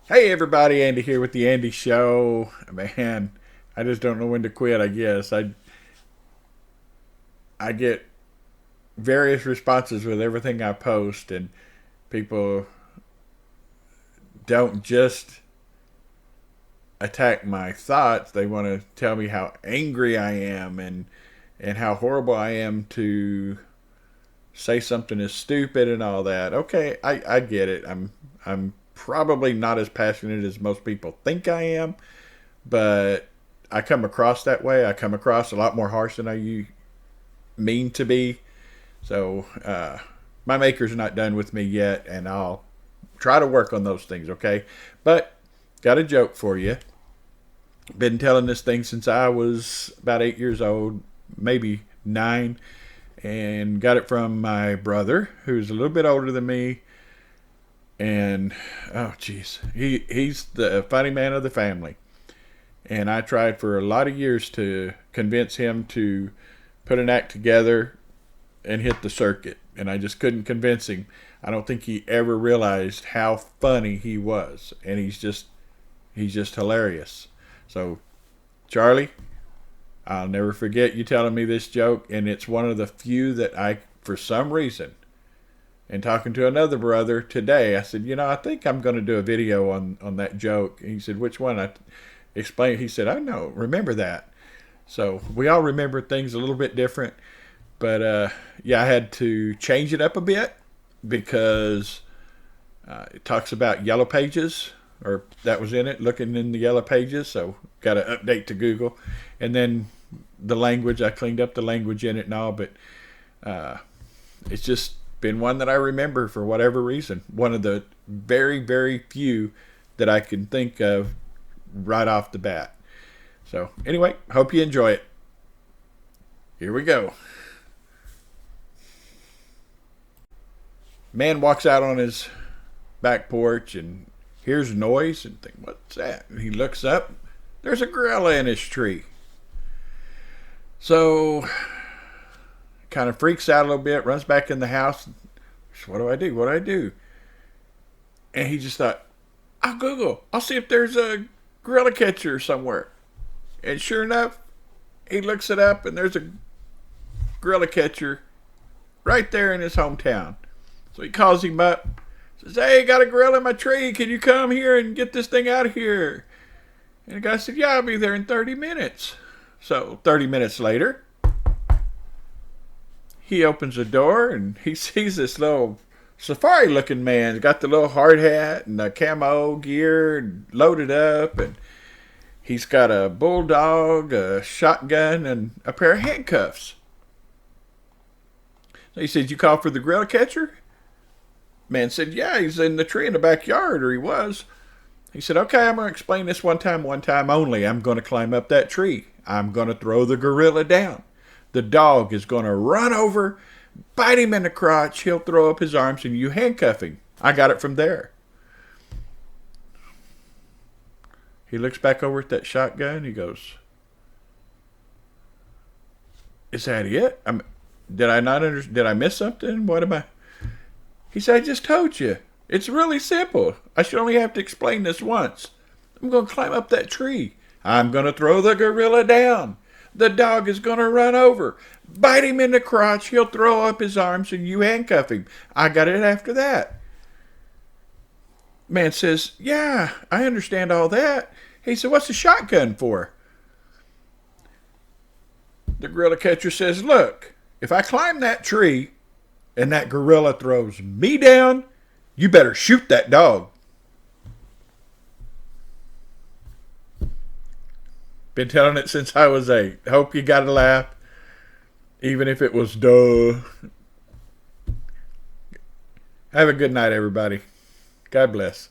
Hey everybody, Andy here with the Andy Show. Man, I just don't know when to quit. I guess I get various responses with everything I post, and people don't just attack my thoughts. They want to tell me how angry I am and how horrible I am to say something is stupid and all that. Okay, I get it. I'm probably not as passionate as most people think I am, but I come across that way. I come across a lot more harsh than I mean to be. So my maker's not done with me yet, and I'll try to work on those things. Okay, but got a joke for you. Been telling this thing since I was about 8 years old, maybe 9, and got it from my brother, who's a little bit older than me. And oh, jeez, he's the funny man of the family. And I tried for a lot of years to convince him to put an act together and hit the circuit, and I just couldn't convince him. I don't think he ever realized how funny he was, and he's just hilarious. So, Charlie, I'll never forget you telling me this joke, and it's one of the few that I, for some reason, and talking to another brother today, I said, I think I'm going to do a video on that joke. And he said, which one? I explained. He said, I know, remember that. So we all remember things a little bit different. But yeah, I had to change it up a bit because it talks about yellow pages, or that was in it, looking in the yellow pages. So got to update to Google. And then the language, I cleaned up the language in it and all, but it's just been one that I remember for whatever reason. One of the very, very few that I can think of right off the bat. So anyway, hope you enjoy it. Here we go. Man walks out on his back porch and hears a noise and thinks, what's that? And he looks up. There's a gorilla in his tree. So kind of freaks out a little bit, runs back in the house. What do I do? What do I do? And he just thought, I'll Google. I'll see if there's a gorilla catcher somewhere. And sure enough, he looks it up and there's a gorilla catcher right there in his hometown. So he calls him up, says, hey, got a gorilla in my tree. Can you come here and get this thing out of here? And the guy said, yeah, I'll be there in 30 minutes. So 30 minutes later, he opens the door and he sees this little safari looking man. He's got the little hard hat and the camo gear and loaded up, and he's got a bulldog, a shotgun, and a pair of handcuffs. So he said, you called for the gorilla catcher? Man said, yeah, he's in the tree in the backyard, or he was. He said, okay, I'm going to explain this one time only. I'm going to climb up that tree. I'm going to throw the gorilla down. The dog is going to run over, bite him in the crotch. He'll throw up his arms and you handcuff him. I got it from there. He looks back over at that shotgun. He goes, is that it? Did I not did I miss something? What am I? He said, I just told you. It's really simple. I should only have to explain this once. I'm going to climb up that tree. I'm going to throw the gorilla down. The dog is going to run over, bite him in the crotch. He'll throw up his arms and you handcuff him. I got it after that. Man says, yeah, I understand all that. He said, what's the shotgun for? The gorilla catcher says, look, if I climb that tree and that gorilla throws me down, you better shoot that dog. Been telling it since I was 8. Hope you got a laugh, even if it was duh. Have a good night, everybody. God bless.